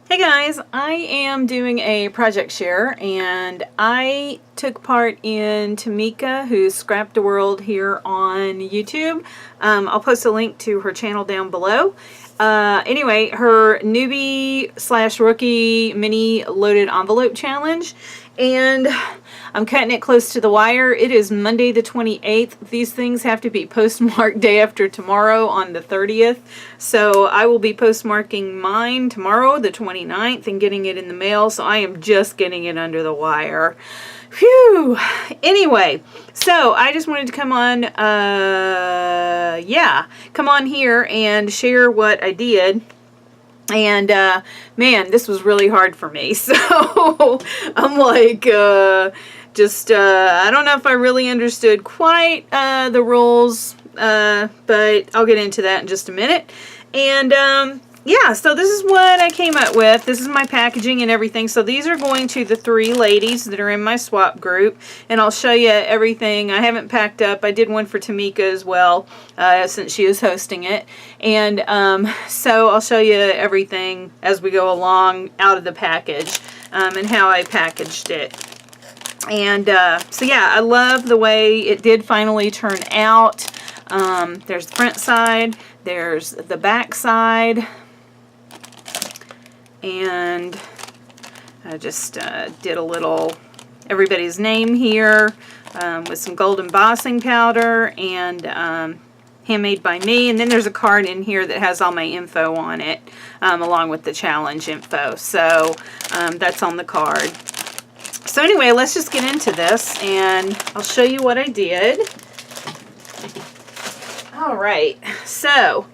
Hey guys, I am doing a project share and I took part in Tamika, who's Scrapdaworld here on YouTube. I'll post a link to her channel down below. Anyway, her newbie slash rookie mini loaded envelope challenge, and I'm cutting it close to the wire. It is Monday the 28th. These things have to be postmarked day after tomorrow on the 30th. So I will be postmarking mine tomorrow, the 29th, and getting it in the mail. So I am just getting it under the wire. Phew. Anyway, so I just wanted to come on, come on here and share what I did. And man, this was really hard for me. So I'm like, I don't know if I really understood quite the rules, but I'll get into that in just a minute. And yeah, so this is what I came up with. This is my packaging and everything. So these are going to the 3 ladies that are in my swap group, and I'll show you everything. I haven't packed up. I did one for Tamika as well, since she is hosting it. And so I'll show you everything as we go along out of the package, and how I packaged it. And so yeah, I love the way it did finally turn out. There's the front side, there's the back side, and I just did a little everybody's name here with some gold embossing powder and handmade by me. And then there's a card in here that has all my info on it, along with the challenge info. So that's on the card. So anyway, let's just get into this and I'll show you what I did. Alright, so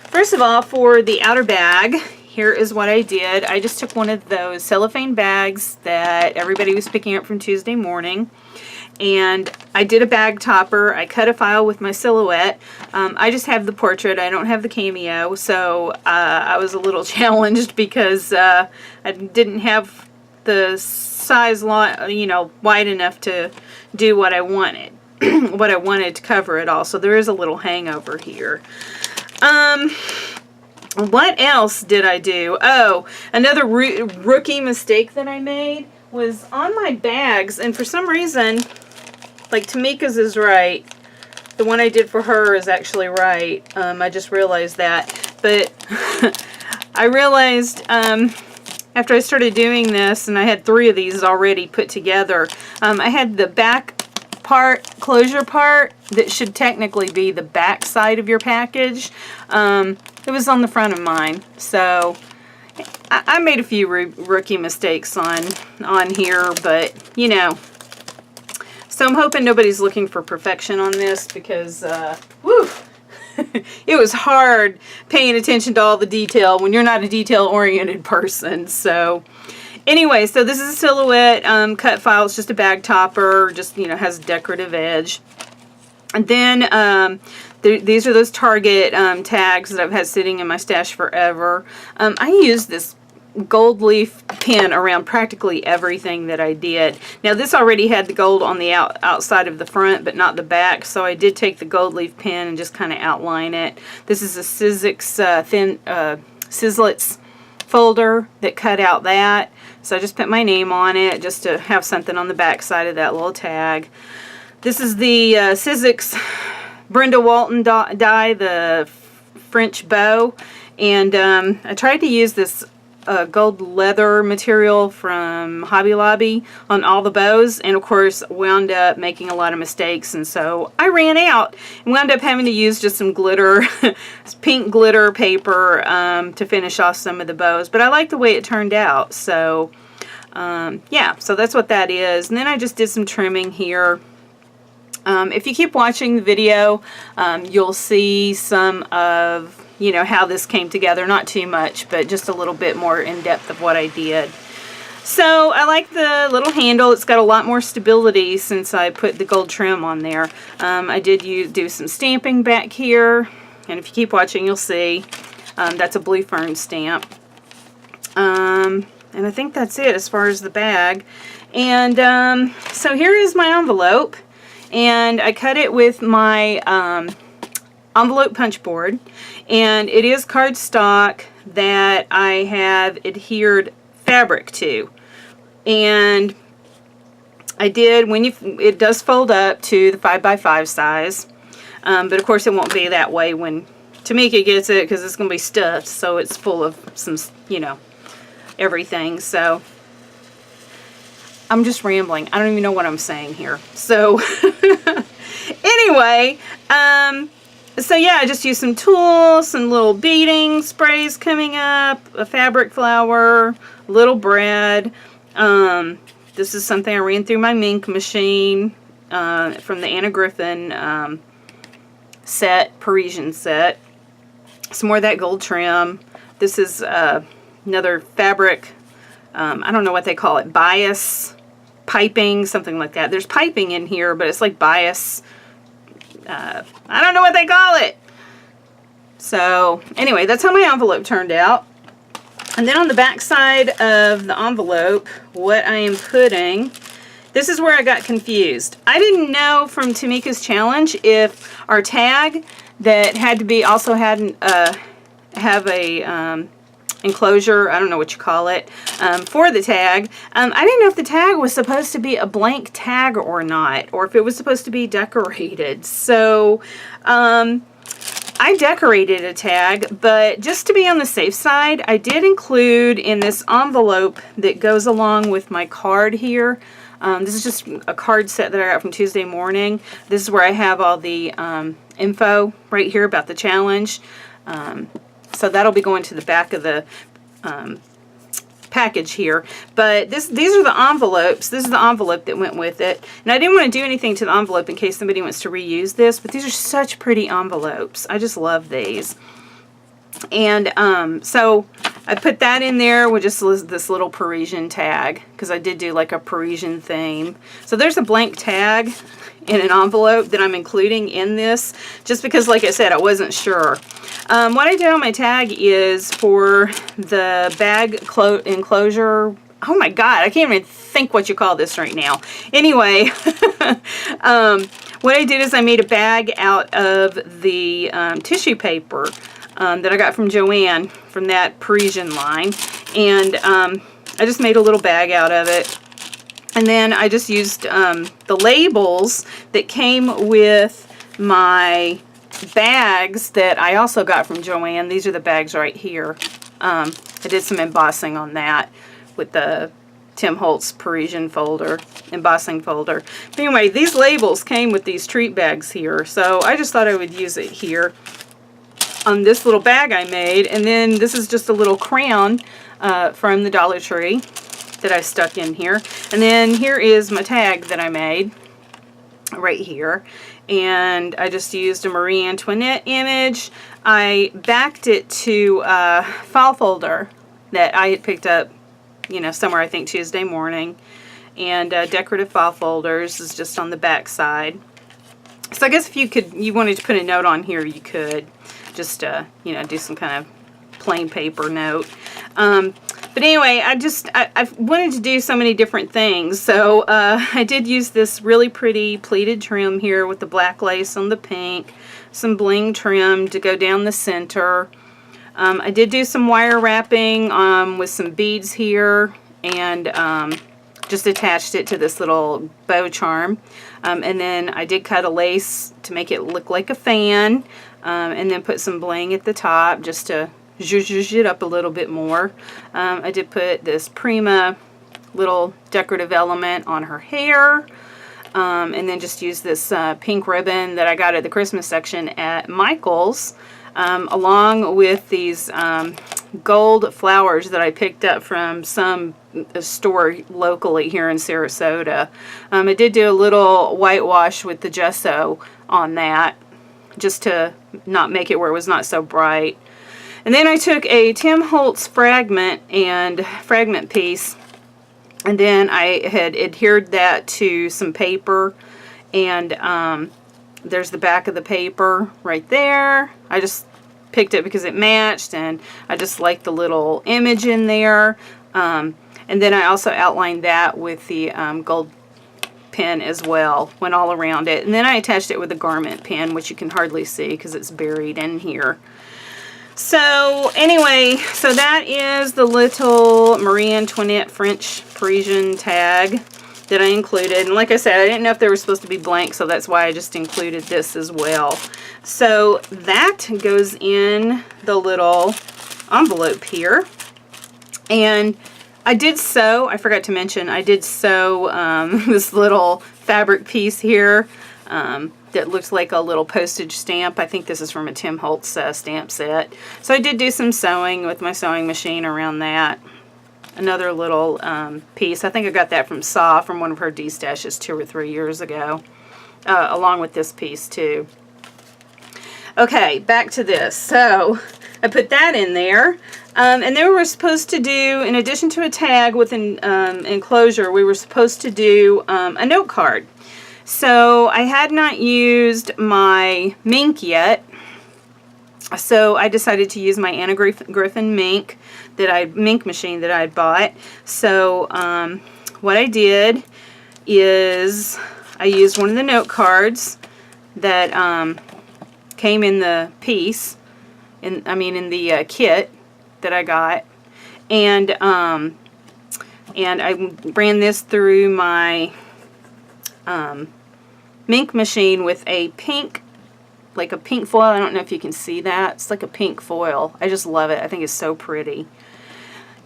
first of all, for the outer bag, here is what I did. I just took one of those cellophane bags that everybody was picking up from Tuesday morning, and I did a bag topper. I cut a file with my silhouette. I just have the portrait. I don't have the cameo, so I was a little challenged because I didn't have the size, wide enough to do what I wanted. What I wanted to cover it all. So there is a little hangover here. What else did I do? Oh, another rookie mistake that I made was on my bags, and for some reason, like Tamika's is right. The one I did for her is actually right. I just realized that. But I realized after I started doing this, and I had 3 of these already put together, I had the back closure part that should technically be the back side of your package. It was on the front of mine, so I made a few rookie mistakes on here, but you know. So I'm hoping nobody's looking for perfection on this, because woo, it was hard paying attention to all the detail when you're not a detail-oriented person. So anyway, so this is a silhouette cut file. It's just a bag topper, just, has a decorative edge. And then these are those Target tags that I've had sitting in my stash forever. I use this gold leaf pen around practically everything that I did. Now this already had the gold on the outside of the front, but not the back, so I did take the gold leaf pen and just kind of outline it. This is a Sizzix thin Sizzlets folder that cut out that. So I just put my name on it just to have something on the back side of that little tag. This is the Sizzix Brenda Walton die, the French bow. And I tried to use this gold leather material from Hobby Lobby on all the bows, and of course wound up making a lot of mistakes, and so I ran out and wound up having to use just some glitter, pink glitter paper to finish off some of the bows. But I like the way it turned out, so yeah, so that's what that is. And then I just did some trimming here. If you keep watching the video, you'll see some of how this came together. Not too much, but just a little bit more in depth of what I did. So I like the little handle. It's got a lot more stability since I put the gold trim on there. I did do some stamping back here, and if you keep watching, you'll see that's a blue fern stamp. And I think that's it as far as the bag. And so here is my envelope, and I cut it with my envelope punch board, and it is cardstock that I have adhered fabric to. And I did, it does fold up to the 5x5 size, but of course it won't be that way when Tamika gets it, because it's going to be stuffed, so it's full of some, you know, everything. So I'm just rambling. I don't even know what I'm saying here. So anyway, so yeah, I just used some tools, some little beading sprays coming up, a fabric flower, little brad. This is something I ran through my mink machine from the Anna Griffin set, Parisian set. Some more of that gold trim. This is another fabric, I don't know what they call it, bias piping, something like that. There's piping in here, but it's like bias, I don't know what they call it. So anyway, that's how my envelope turned out. And then on the back side of the envelope, what I am putting, this is where I got confused. I didn't know from Tamika's challenge if our tag that had to be also had have a enclosure, I don't know what you call it, for the tag. I didn't know if the tag was supposed to be a blank tag or not, or if it was supposed to be decorated. So I decorated a tag, but just to be on the safe side, I did include in this envelope that goes along with my card here. This is just a card set that I got from Tuesday morning. This is where I have all the info right here about the challenge. So that'll be going to the back of the package here. But these are the envelopes. This is the envelope that went with it. And I didn't want to do anything to the envelope in case somebody wants to reuse this, but these are such pretty envelopes. I just love these. And so I put that in there with just this little Parisian tag, because I did do like a Parisian theme. So there's a blank tag in an envelope that I'm including in this, just because, like I said, I wasn't sure. What I did on my tag is for the bag enclosure. Oh my god, I can't even think what you call this right now. Anyway, what I did is I made a bag out of the tissue paper that I got from Joanne from that Parisian line, and I just made a little bag out of it. And then I just used the labels that came with my bags that I also got from Joanne. These are the bags right here. I did some embossing on that with the Tim Holtz Parisian folder, embossing folder. But anyway, these labels came with these treat bags here, so I just thought I would use it here on this little bag I made. And then this is just a little crown from the Dollar Tree that I stuck in here. And then here is my tag that I made right here. And I just used a Marie Antoinette image. I backed it to a file folder that I had picked up, you know, somewhere, I think Tuesday morning. And decorative file folders is just on the back side. So I guess if you wanted to put a note on here, you could just, you know, do some kind of plain paper note. But anyway, I wanted to do so many different things. So I did use this really pretty pleated trim here with the black lace on the pink, some bling trim to go down the center. I did do some wire wrapping with some beads here, and just attached it to this little bow charm. And then I did cut a lace to make it look like a fan, and then put some bling at the top just to zhuzh it up a little bit more. I did put this Prima little decorative element on her hair, and then just use this pink ribbon that I got at the Christmas section at Michael's, along with these gold flowers that I picked up from some store locally here in Sarasota. I did do a little whitewash with the gesso on that, just to not make it where it was not so bright. And then I took a Tim Holtz fragment piece, and then I had adhered that to some paper, and there's the back of the paper right there. I just picked it because it matched, and I just liked the little image in there. And then I also outlined that with the gold pen as well, went all around it. And then I attached it with a garment pen, which you can hardly see because it's buried in here. So anyway, so that is the little Marie Antoinette French Parisian tag that I included. And like I said, I didn't know if they were supposed to be blank, so that's why I just included this as well. So that goes in the little envelope here. And I did sew, I forgot to mention, I did sew this little fabric piece here that looks like a little postage stamp. I think this is from a Tim Holtz stamp set. So I did do some sewing with my sewing machine around that. Another little piece. I think I got that from Saw from one of her D-stashes 2 or 3 years ago, along with this piece too. Okay, back to this. So I put that in there. And then we were supposed to do, in addition to a tag with an enclosure, we were supposed to do a note card. So I had not used my Mink yet. So I decided to use my Anna Griffin Mink machine that I bought. So what I did is I used one of the note cards that came in the piece, in the kit that I got, and I ran this through my Mink machine with a pink, like a pink foil. I don't know if you can see that. It's like a pink foil. I just love it. I think it's so pretty.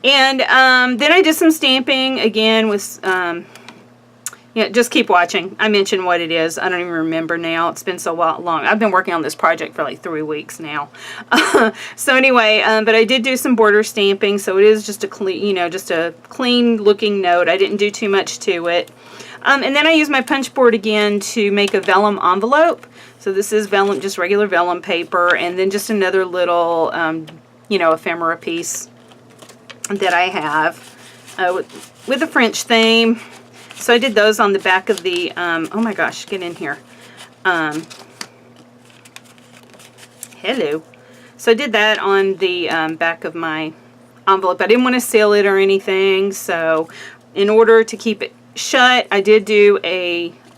And then I did some stamping again with, yeah, just keep watching. I mentioned what it is. I don't even remember now. It's been so long. I've been working on this project for like 3 weeks now. So anyway, but I did do some border stamping, so it is just a clean, just a clean looking note. I didn't do too much to it. And then I used my punch board again to make a vellum envelope. So this is vellum, just regular vellum paper, and then just another little, ephemera piece that I have with a French theme. So I did those on the back of the, oh my gosh, get in here. Hello. So I did that on the back of my envelope. I didn't want to seal it or anything, so in order to keep it shut, I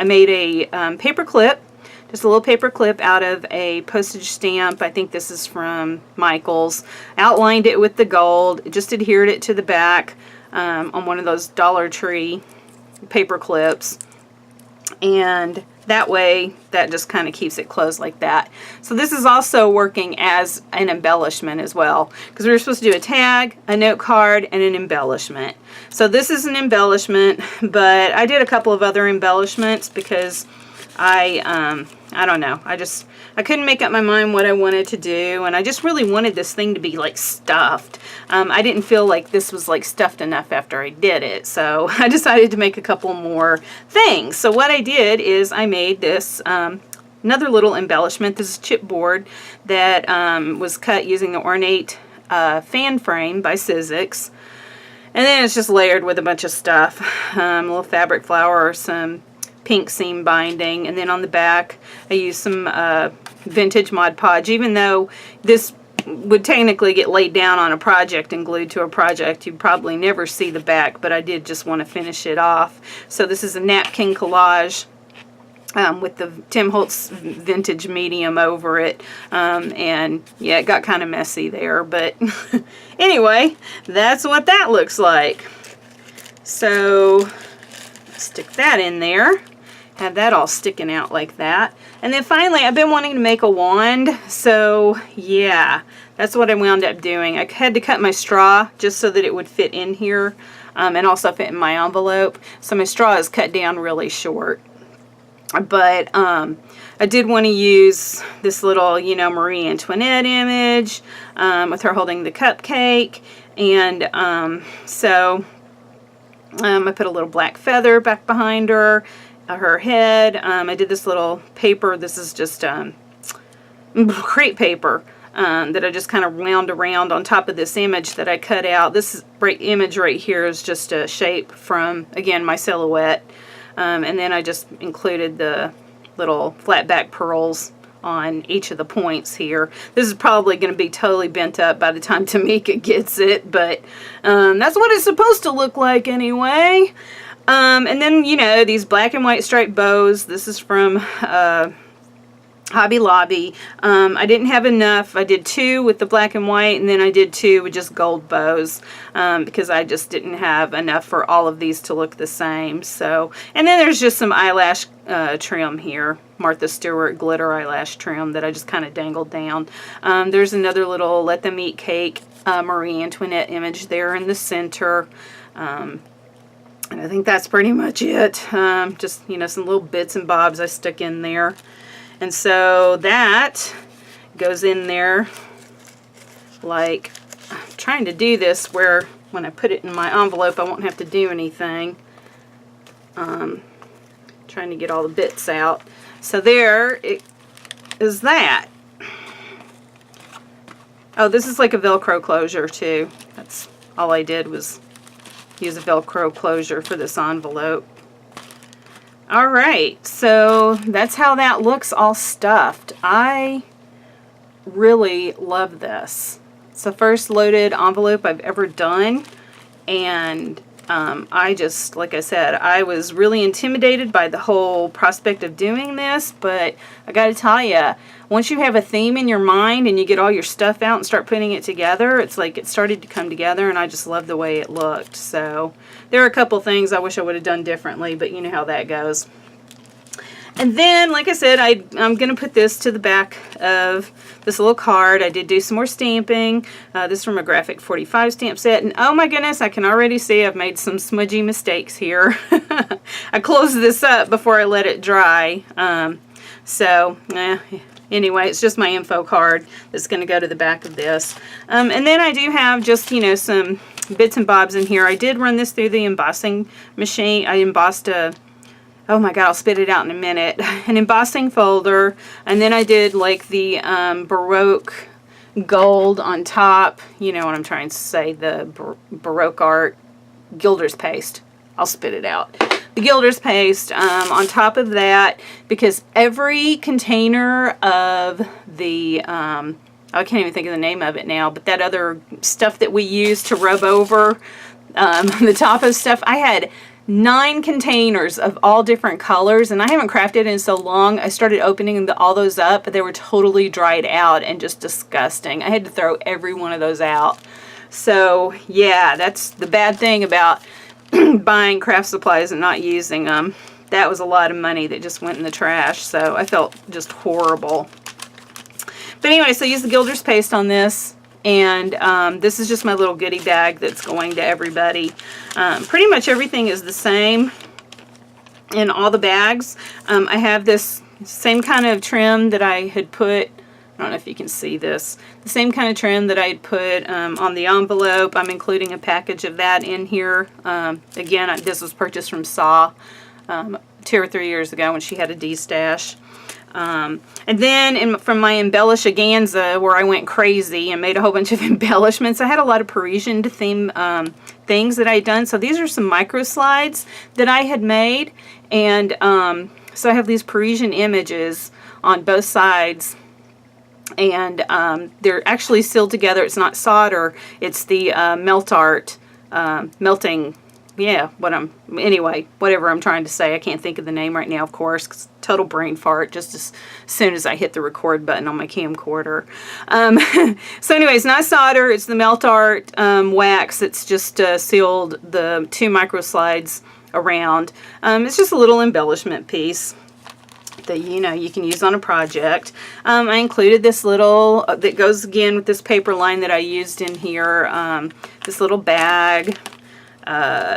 made a paper clip, just a little paper clip out of a postage stamp. I think this is from Michael's. Outlined it with the gold, just adhered it to the back on one of those Dollar Tree paper clips, and that way that just kind of keeps it closed like that. So this is also working as an embellishment as well, because we were supposed to do a tag, a note card, and an embellishment. So this is an embellishment, but I did a couple of other embellishments because I don't know, I couldn't make up my mind what I wanted to do, and I just really wanted this thing to be like stuffed. I didn't feel like this was like stuffed enough after I did it, so I decided to make a couple more things. So what I did is I made this another little embellishment. This is chipboard that was cut using the ornate fan frame by Sizzix. And then it's just layered with a bunch of stuff, a little fabric flower, some pink seam binding, and then on the back I used some vintage Mod Podge. Even though this would technically get laid down on a project and glued to a project, you'd probably never see the back, but I did just want to finish it off. So this is a napkin collage with the Tim Holtz vintage medium over it, and yeah, it got kind of messy there, but anyway, that's what that looks like. So stick that in there, have that all sticking out like that. And then finally, I've been wanting to make a wand, so yeah, that's what I wound up doing. I had to cut my straw just so that it would fit in here, and also fit in my envelope. So my straw is cut down really short. But I did want to use this little, Marie Antoinette image with her holding the cupcake. And so I put a little black feather back behind her head. I did this little paper. This is just crepe paper that I just kind of wound around on top of this image that I cut out. This image right here is just a shape from, again, my silhouette. And then I just included the little flat back pearls on each of the points here. This is probably going to be totally bent up by the time Tamika gets it, but that's what it's supposed to look like anyway. And then, you know, these black and white striped bows. This is from Hobby Lobby. I didn't have enough. I did 2 with the black and white, and then I did 2 with just gold bows, because I just didn't have enough for all of these to look the same. So, and then there's just some eyelash trim here, Martha Stewart glitter eyelash trim that I just kind of dangled down. There's another little Let Them Eat Cake Marie Antoinette image there in the center. And I think that's pretty much it. Just, you know, some little bits and bobs I stuck in there. And so that goes in there like, I'm trying to do this where when I put it in my envelope I won't have to do anything. Trying to get all the bits out. So there it is that. Oh, this is like a Velcro closure too. That's all I did was use a Velcro closure for this envelope. Alright, so that's how that looks all stuffed. I really love this. It's the first loaded envelope I've ever done, and I just, like I said, I was really intimidated by the whole prospect of doing this, but I gotta tell you, once you have a theme in your mind and you get all your stuff out and start putting it together, it's like it started to come together, and I just love the way it looked. So there are a couple things I wish I would have done differently, but you know how that goes. And then, like I said, I'm going to put this to the back of this little card. I did do some more stamping. This is from a Graphic 45 stamp set. And oh my goodness, I can already see I've made some smudgy mistakes here. I closed this up before I let it dry. Anyway, it's just my info card that's going to go to the back of this. And then I do have just, you know, some bits and bobs in here. I did run this through the embossing machine. I embossed a... Oh my god, I'll spit it out in a minute. An embossing folder, and then I did like the Baroque gold on top. You know what I'm trying to say, the Baroque art gilder's paste. I'll spit it out. The gilder's paste on top of that, because every container of the, I can't even think of the name of it now, but that other stuff that we use to rub over the top of stuff, I had 9 containers of all different colors, and I haven't crafted in so long. I started opening all those up, but they were totally dried out and just disgusting. I had to throw every one of those out. So yeah, that's the bad thing about buying craft supplies and not using them. That was a lot of money that just went in the trash, so I felt just horrible. But anyway, so I used the gilder's paste on this. And this is just my little goodie bag that's going to everybody. Pretty much everything is the same in all the bags. I have this same kind of trim that I had put, I don't know if you can see this, the same kind of trim that I had put on the envelope. I'm including a package of that in here. Again, this was purchased from Saw 2 or 3 years ago when she had a D-stash. And then from my embellishaganza, where I went crazy and made a whole bunch of embellishments, I had a lot of Parisian theme things that I had done. So these are some micro slides that I had made, and so I have these Parisian images on both sides, and they're actually sealed together. It's not solder, it's the melt art melting. Yeah, anyway, whatever I'm trying to say. I can't think of the name right now, of course, 'cause total brain fart just as soon as I hit the record button on my camcorder. So anyways, not solder, it's the melt art wax. It's just sealed the 2 micro slides around. It's just a little embellishment piece that, you know, you can use on a project. I included this little, that goes again with this paper line that I used in here, this little bag.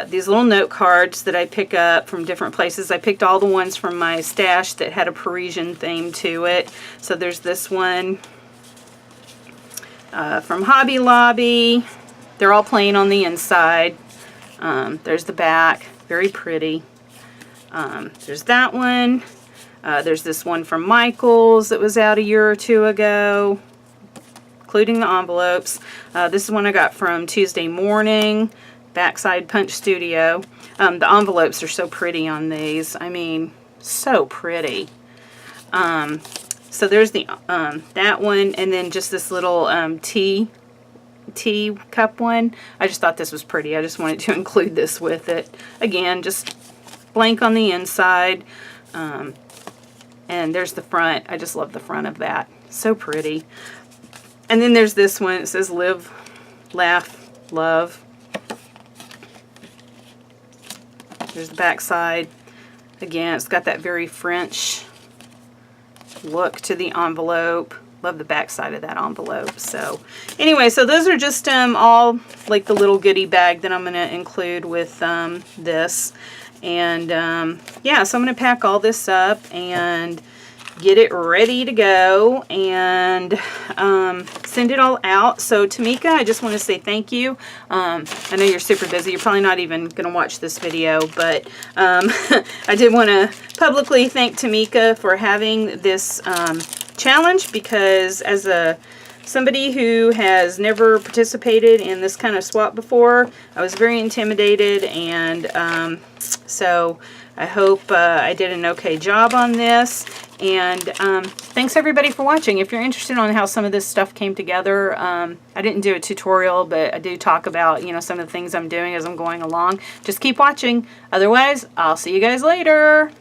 These little note cards that I pick up from different places. I picked all the ones from my stash that had a Parisian theme to it. So there's this one from Hobby Lobby. They're all plain on the inside. There's the back, very pretty. There's that one. There's this one from Michael's that was out a year or 2 ago, including the envelopes. This is one I got from Tuesday Morning. Backside Punch Studio. The envelopes are so pretty on these. I mean, so pretty. So there's the that one, and then just this little tea tea cup one. I just thought this was pretty. I just wanted to include this with it. Again, just blank on the inside. And there's the front. I just love the front of that. So pretty. And then there's this one. It says live, laugh, love. There's the back side. Again, it's got that very French look to the envelope. Love the back side of that envelope. So anyway, so those are just all like the little goodie bag that I'm going to include with this. And yeah, so I'm going to pack all this up and get it ready to go and send it all out. So Tamika, I just want to say thank you. I know you're super busy. You're probably not even going to watch this video, but I did want to publicly thank Tamika for having this challenge, because as somebody who has never participated in this kind of swap before, I was very intimidated, and so I hope I did an okay job on this. And thanks everybody for watching. If you're interested on how some of this stuff came together, I didn't do a tutorial, but I do talk about, you know, some of the things I'm doing as I'm going along. Just keep watching. Otherwise, I'll see you guys later.